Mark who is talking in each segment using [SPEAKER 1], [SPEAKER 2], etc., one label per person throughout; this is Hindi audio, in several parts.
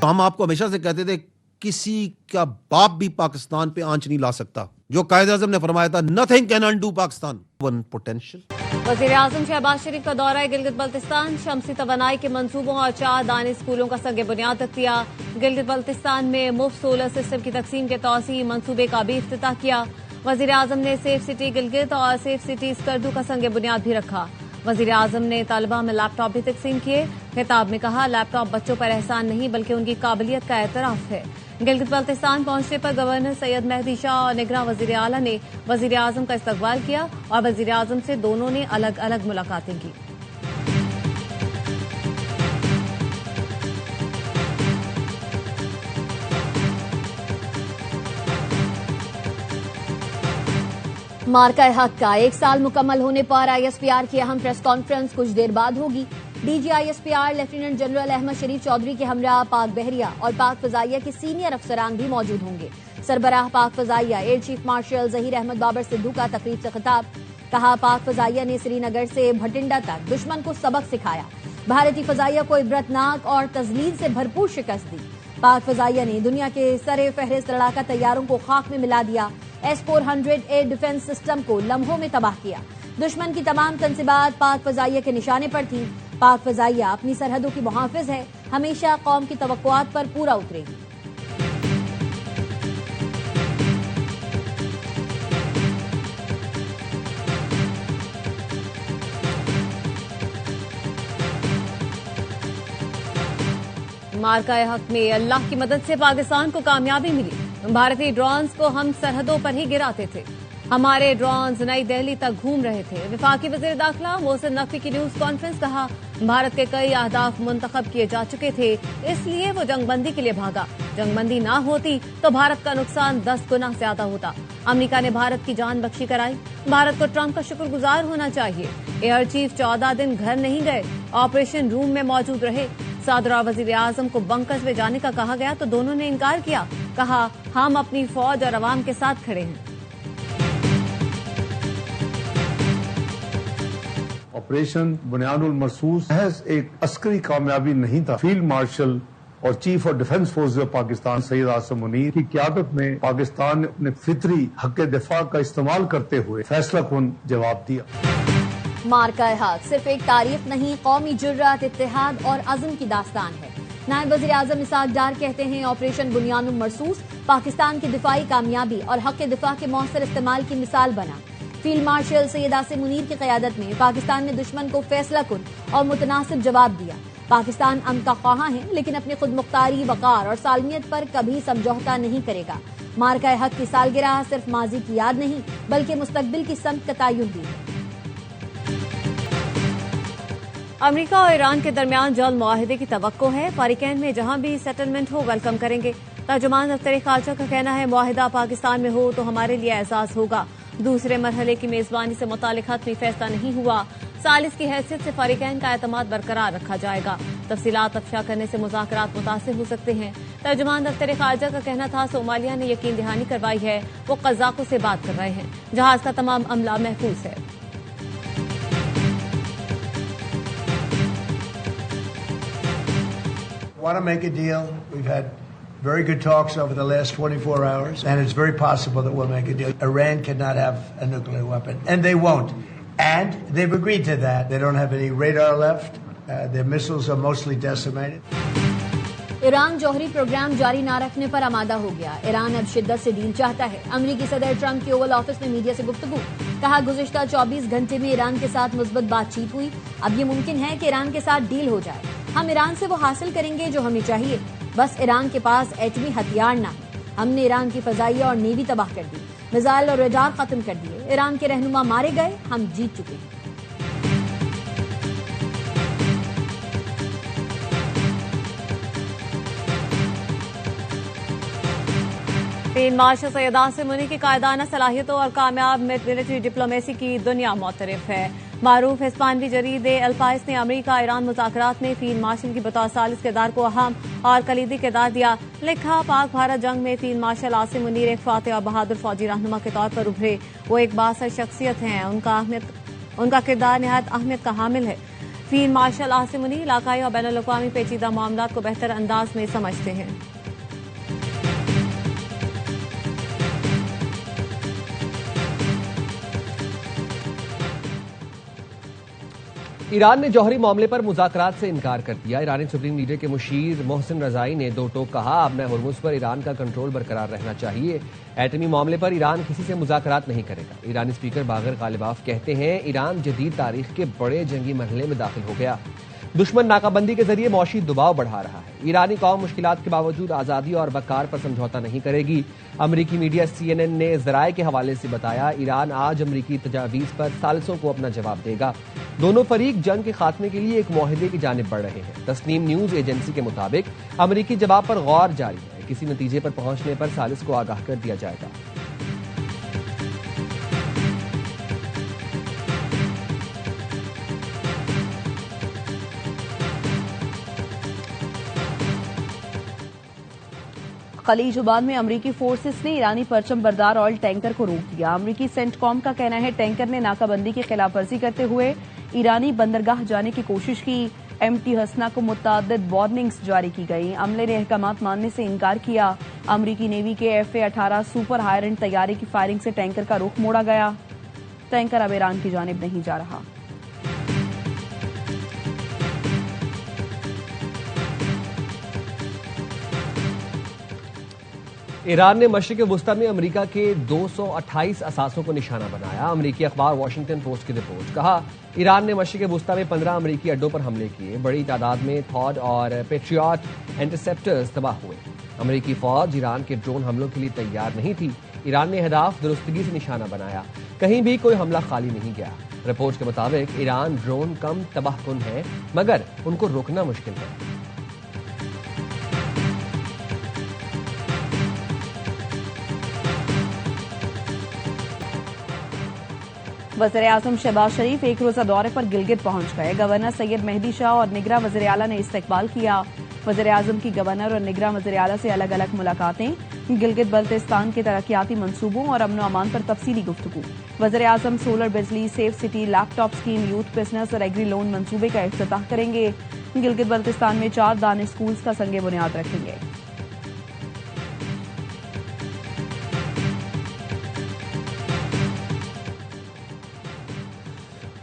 [SPEAKER 1] तो हम आपको हमेशा से कहते थे किसी का बाप भी पाकिस्तान पे आंच नहीं ला सकता। जो कायदे आज़म ने फरमाया था, nothing can undo Pakistan one potential.
[SPEAKER 2] वज़ीर आज़म शहबाज शरीफ का दौरा गिलगित बल्तिस्तान, शमसी तवानाई के मंसूबों और 4 दानी स्कूलों का संग बुनियाद रख दिया। गिलगित बल्तिस्तान में मुफ्त सोलर सिस्टम की तकसीम के तौसी मंसूबे का भी इफ्तिताह किया। वज़ीर आज़म ने सेफ सिटी गिलगित और सेफ सिटी स्कर्दू का संग बुनियाद भी रखा। वज़ीर आज़म ने तालिबा में लैपटॉप भी तकसीम किए। खिताब में कहा, लैपटॉप बच्चों पर एहसान नहीं बल्कि उनकी काबिलियत का एतराफ है। गिलगित बल्तिस्तान पहुंचने पर गवर्नर सैयद मेहदी शाह और निगरान वज़ीर आला ने वज़ीर आज़म का इस्तकबाल किया और वज़ीर आज़म से दोनों ने अलग अलग मुलाकातें की। मार्का-ए-हक का 1 साल मुकम्मल होने पर ISPR की अहम प्रेस कॉन्फ्रेंस कुछ देर बाद होगी। DG ISPR lieutenant general Ahmed Sharif Chaudhry के हमरा पाक बहरिया और पाक फजाइया के सीनियर अफसरान भी मौजूद होंगे। सरबराह पाक फजाइया air chief marshal Zaheer Ahmed Babar Sidhu का तकरीब से खिताब। कहा, पाक फजाइया ने श्रीनगर से भटिंडा तक दुश्मन को सबक सिखाया। भारतीय फजाइया को इबरतनाक और तजलील से भरपूर शिकस्त दी। पाक फजाइया ने दुनिया के सरे फहरिस्त लड़ाका तैयारों को खाक में मिला दिया। S-400 एयर डिफेंस सिस्टम को लम्हों में तबाह किया। दुश्मन की तमाम तंसीबात पाक फजाइया के निशाने पर थी। पाक फजाइया अपनी सरहदों की मुहाफिज है, हमेशा कौम की तवक्कुआत पर पूरा उतरेगी। मार्का-ए-हक में अल्लाह की मदद से पाकिस्तान को कामयाबी मिली। भारतीय ड्रोन्स को हम सरहदों पर ही गिराते थे। हमारे ड्रोन्स नई दिल्ली तक घूम रहे थे। वफाकी वज़ीर दाखिला मोहसिन नकवी की न्यूज कॉन्फ्रेंस। कहा, भारत के कई अहदाफ मुंतखब किए जा चुके थे, इसलिए वो जंगबंदी के लिए भागा। जंगबंदी ना होती तो भारत का नुकसान 10 गुना ज्यादा होता। अमेरिका ने भारत की जान बख्शी कराई। भारत को ट्रंप का शुक्रगुजार होना चाहिए। एयर चीफ 14 दिन घर नहीं गए, ऑपरेशन रूम में मौजूद रहे। सदर और वज़ीर आज़म को बंकर्स में जाने का कहा गया तो दोनों ने इनकार किया। कहा, हम अपनी फौज और अवाम के साथ खड़े हैं।
[SPEAKER 3] ऑपरेशन बुनियादुल मरसूस महज एक अस्करी कामयाबी नहीं था। फील्ड मार्शल और chief of defence forces of Pakistan Syed Asim Munir की क़यादत में पाकिस्तान ने अपने फितरी हक दिफा का इस्तेमाल करते हुए फैसलाकुन जवाब दिया।
[SPEAKER 2] मार्का-ए-हक सिर्फ एक तारीख नहीं, कौमी जुर्रत, इत्तेहाद और अज़म की दास्तान है। नायब वज़ीर आज़म इसहाक डार कहते हैं, ऑपरेशन बुनियादुल मरसूस पाकिस्तान की दिफाई कामयाबी और हक दिफा के मौसर इस्तेमाल की मिसाल बना। फील्ड मार्शल सैयद आसिम मुनीर की क़यादत में पाकिस्तान ने दुश्मन को फैसलाकुन और मुतनासिब जवाब दिया। पाकिस्तान अमन का ख्वाहां है, लेकिन अपनी खुद मुख्तारी, वक़ार और सालमियत पर कभी समझौता नहीं करेगा। मार्का-ए-हक की सालगिरह सिर्फ माजी की याद नहीं बल्कि मुस्तकबिल की समत का तयन भी है। अमेरिका और ईरान के दरमियान जल्द मुआहिदे की तवक्को है। फारिकैन में जहां भी सेटलमेंट हो वेलकम करेंगे। तर्जुमान दफ्तर खारजा का कहना है, मुआहिदा पाकिस्तान में हो तो हमारे लिए एजाज होगा। दूसरे मरहले की मेजबानी से मुतालिक हतमी फैसला नहीं हुआ। सालिस की हैसियत से फारिकैन का एतमाद बरकरार रखा जाएगा। तफसीलात अफशा करने से मुज़ाकरात मुतासिर हो सकते हैं। तर्जुमान दफ्तर खारजा का कहना था, सोमालिया ने यकीन दहानी करवाई है, वो कज़ाकों से बात कर रहे हैं। जहाज का तमाम अमला महफूज है।
[SPEAKER 4] Want to make a deal. We've had very good talks over the last 24 hours, and it's very possible that we'll make a deal. Iran cannot have a nuclear weapon, and they won't. And they've agreed to that. They don't have any radar left. Their missiles are mostly decimated.
[SPEAKER 2] Iran जौहरी प्रोग्राम जारी न रखने पर आमादा हो गया। ईरान अब शिद्दत से डील चाहता है। अमेरिकी सदर ट्रंप के ओवल ऑफिस में मीडिया से गुफ्तगू। कहा, गुज़िश्ता 24 घंटे में ईरान के साथ मुस्बत बातचीत हुई। अब ये मुमकिन है कि ईरान के साथ डील हो जाए। हम ईरान से वो हासिल करेंगे जो हमें चाहिए। बस ईरान के पास एटमी हथियार ना है। हमने ईरान की फजाइया और नेवी तबाह कर दी, मिसाइल और रडार खत्म कर दिए। ईरान के रहनुमा मारे गए, हम जीत चुके हैं। फील्ड मार्शल सैयद आसिम मुनीर की कायदाना सलाहियतों और कामयाब मिलिट्री डिप्लोमेसी की दुनिया मोतरफ है। मारूफ हिस्पानवी जरीदे अल पाइस ने अमेरिका ईरान मुज़ाकरात में फील्ड मार्शल की बतौर सालिस किरदार को अहम और कलीदी किरदार दिया। लिखा, पाक भारत जंग में फील्ड मार्शल आसिम मुनीर एक फातेह और बहादुर फौजी रहनुमा के तौर पर उभरे। वो एक बासर शख्सियत हैं। उनका किरदार निहायत अहमियत का हामिल है। फील्ड मार्शल आसिम मुनीर इलाकाई और बैनुल अक़वामी पेचीदा मामलात को बेहतर अंदाज में समझते हैं।
[SPEAKER 5] ईरान ने जौहरी मामले पर मुज़ाकरात से इनकार कर दिया। ईरानी सुप्रीम लीडर के मुशीर मोहसिन रज़ाई ने दो टोक कहा, अब मैं हुर्मुज़ पर ईरान का कंट्रोल बरकरार रहना चाहिए। एटमी मामले पर ईरान किसी से मुज़ाकरात नहीं करेगा। ईरानी स्पीकर बागर गालिबाफ कहते हैं, ईरान जदीद तारीख के बड़े जंगी मरहले में दाखिल हो गया। दुश्मन नाकाबंदी के जरिए मौशी दबाव बढ़ा रहा है। ईरानी कौम मुश्किलात के बावजूद आज़ादी और वक़ार पर समझौता नहीं करेगी। अमरीकी मीडिया CNN ने ज़राए के हवाले से बताया, ईरान आज अमरीकी तजावीज़ पर सालिसों को अपना जवाब देगा। दोनों फरीक जंग के खात्मे के लिए एक मुआहदे की जानिब बढ़ रहे हैं। तस्नीम न्यूज़ एजेंसी के मुताबिक अमरीकी जवाब पर गौर जारी है। किसी नतीजे पर पहुंचने पर सालिस को आगाह कर दिया जाएगा।
[SPEAKER 6] खलीज उबान में अमरीकी फोर्सेस ने ईरानी परचम बरदार ऑयल टैंकर को रोक दिया। अमरीकी सेंटकॉम का कहना है, टैंकर ने नाकाबंदी की खिलाफवर्जी करते हुए ईरानी बंदरगाह जाने की कोशिश की। MT हसना को मुतअद्दिद वार्निंग्स जारी की गई। अमले ने अहकामात मानने से इनकार किया। अमरीकी नेवी के FA-18 सुपर हायर एंड तैयारे की फायरिंग से टैंकर का रुख मोड़ा गया। टैंकर अब ईरान की जानिब नहीं जा रहा।
[SPEAKER 5] ईरान ने मशरिक़ वुस्ता में अमेरिका के 228 असासों को निशाना बनाया। अमेरिकी अखबार वॉशिंगटन पोस्ट की रिपोर्ट। कहा, ईरान ने मशरिक़ वुस्ता में 15 अमेरिकी अड्डों पर हमले किए। बड़ी तादाद में थॉड और पेट्रियट इंटरसेप्टर्स तबाह हुए। अमेरिकी फौज ईरान के ड्रोन हमलों के लिए तैयार नहीं थी। ईरान ने अहदाफ दुरुस्तगी से निशाना बनाया। कहीं भी कोई हमला खाली नहीं गया। रिपोर्ट के मुताबिक ईरान ड्रोन कम तबाहकुन है, मगर उनको रोकना मुश्किल है।
[SPEAKER 6] वज़ीर-ए-आज़म शहबाज शरीफ एक रोजा दौरे पर गिलगित पहुंच गए। गवर्नर सैयद मेहदी शाह और निगरां वज़ीर आला ने इस्तकबाल किया। वज़ीर-ए-आज़म की गवर्नर और निगरां वज़ीर आला से अलग अलग मुलाकातें। गिलगित बल्तिस्तान के तरक्याती मंसूबों और अमन अमान पर तफसीली गुफ्तगू। वज़ीर-ए-आज़म सोलर बिजली, safe city, laptop scheme, youth business और एग्री लोन मंसूबे का इफ्तिताह करेंगे। गिलगित बल्तिस्तान में 4 दानिश स्कूल्स का संगे बुनियाद रखेंगे।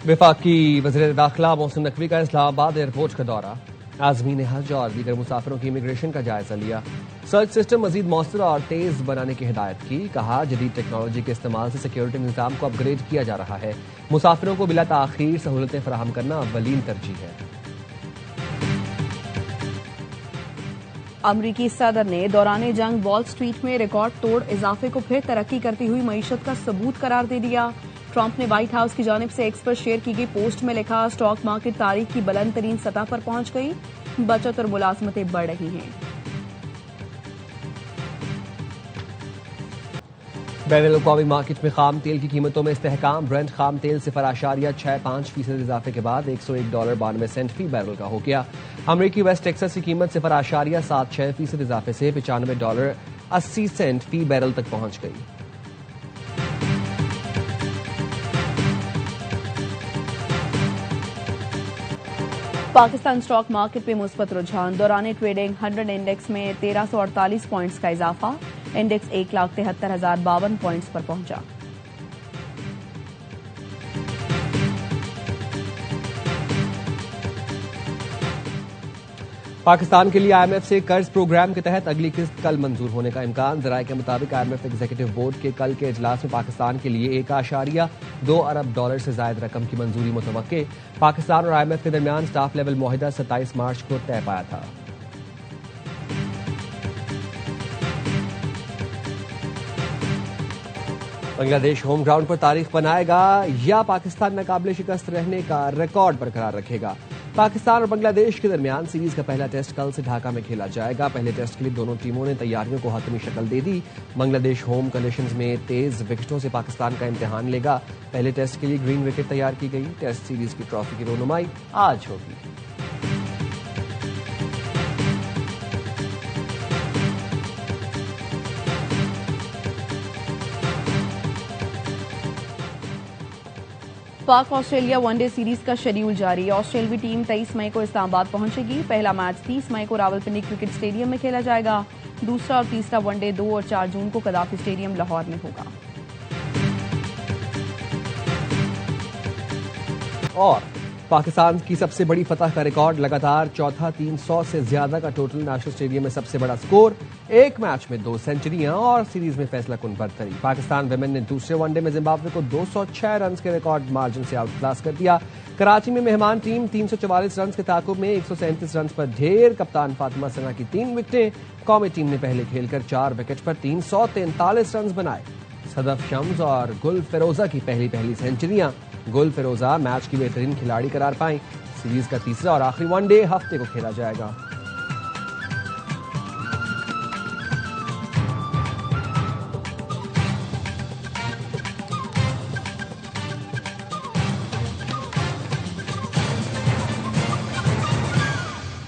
[SPEAKER 5] वफाकी वज़ीर दाखिला मोहसिन नकवी का इस्लामाबाद एयरपोर्ट का दौरा। आज़मीन हज और दीगर मुसाफिरों की इमिग्रेशन का जायजा लिया। सर्च सिस्टम मजीद मौसर और तेज बनाने की हिदायत की। कहा, जदीद टेक्नोलॉजी के इस्तेमाल से सिक्योरिटी निज़ाम को अपग्रेड किया जा रहा है। मुसाफिरों को बिला ताखीर सहूलतें फराहम करना अव्वलीन तरजीह है।
[SPEAKER 6] अमरीकी सदर ने दौरान जंग वॉल स्ट्रीट में रिकॉर्ड तोड़ इजाफे को फिर तरक्की करती हुई मईशत का सबूत करार दे दिया। ट्रंप ने व्हाइट हाउस की जानिब से एक्स पर शेयर की गई पोस्ट में लिखा, स्टॉक मार्केट तारीख की बुलंद तरीन सतह पर पहुंच गई। बचत और मुलाजमतें बढ़ रही हैं।
[SPEAKER 5] बैनुल-अक़वामी मार्केट में खाम तेल की कीमतों में इस्तेहकाम। ब्रेंट खाम तेल 0.65% इजाफे के बाद $101.92 फी बैरल का हो गया। अमरीकी वेस्ट टेक्सास की कीमत 0.76% इजाफे से $95.80 फी बैरल तक पहुंच गई।
[SPEAKER 6] पाकिस्तान स्टॉक मार्केट में मुस्बत रुझान। दौरान ट्रेडिंग 100 इंडेक्स में 1348 पॉइंट्स का इजाफा। इंडेक्स 1,73,052 पॉइंट्स पर पहुंचा।
[SPEAKER 5] पाकिस्तान के लिए IMF से कर्ज प्रोग्राम के तहत अगली किस्त कल मंजूर होने का इम्कान। ज़राए के मुताबिक IMF एग्जीक्यूटिव बोर्ड के कल के इजलास में पाकिस्तान के लिए $1.2 अरब से जायद रकम की मंजूरी मुतवक्के। पाकिस्तान और IMF के दरमियान स्टाफ लेवल मुआहिदा 27 मार्च को तय पाया था। बांग्लादेश होम ग्राउंड पर तारीख बनाएगा या पाकिस्तान नाकाबिले शिकस्त रहने का रिकॉर्ड बरकरार रखेगा। पाकिस्तान और बांग्लादेश के दरमियान सीरीज का पहला टेस्ट कल से ढाका में खेला जाएगा। पहले टेस्ट के लिए दोनों टीमों ने तैयारियों को हतमी शक्ल दे दी। बांग्लादेश होम कंडीशंस में तेज विकेटों से पाकिस्तान का इम्तिहान लेगा। पहले टेस्ट के लिए ग्रीन विकेट तैयार की गई। टेस्ट सीरीज की ट्रॉफी की रोनुमाई आज होगी।
[SPEAKER 6] पाक ऑस्ट्रेलिया वनडे सीरीज का शेड्यूल जारी है। ऑस्ट्रेलियावी टीम 23 मई को इस्लामाबाद पहुंचेगी। पहला मैच 30 मई को रावलपिंडी क्रिकेट स्टेडियम में खेला जाएगा। दूसरा और तीसरा वनडे 2 और 4 जून को कदाफी स्टेडियम लाहौर में होगा।
[SPEAKER 5] और पाकिस्तान की सबसे बड़ी फतह का रिकॉर्ड लगातार चौथा, 300 से ज्यादा का टोटल नेशनल स्टेडियम में सबसे बड़ा स्कोर, एक मैच में 2 सेंचुरियां और सीरीज में फैसला कुन बरतरी। पाकिस्तान विमेन ने दूसरे वनडे में जिम्बाब्वे को 206 रन के रिकॉर्ड मार्जिन से आउट क्लास कर दिया। कराची में मेहमान टीम 344 रन के ताकुब में 137 रन पर ढेर। कप्तान फातिमा सना की 3 विकेटें। कौमी टीम ने पहले खेलकर 4 विकेट पर 343 रन बनाए। सदफ शम्स और गुल फिरोजा की पहली सेंचुरियां। गुल फिरोजा मैच की बेहतरीन खिलाड़ी करार पाई। सीरीज का तीसरा और आखिरी वनडे हफ्ते को खेला जाएगा।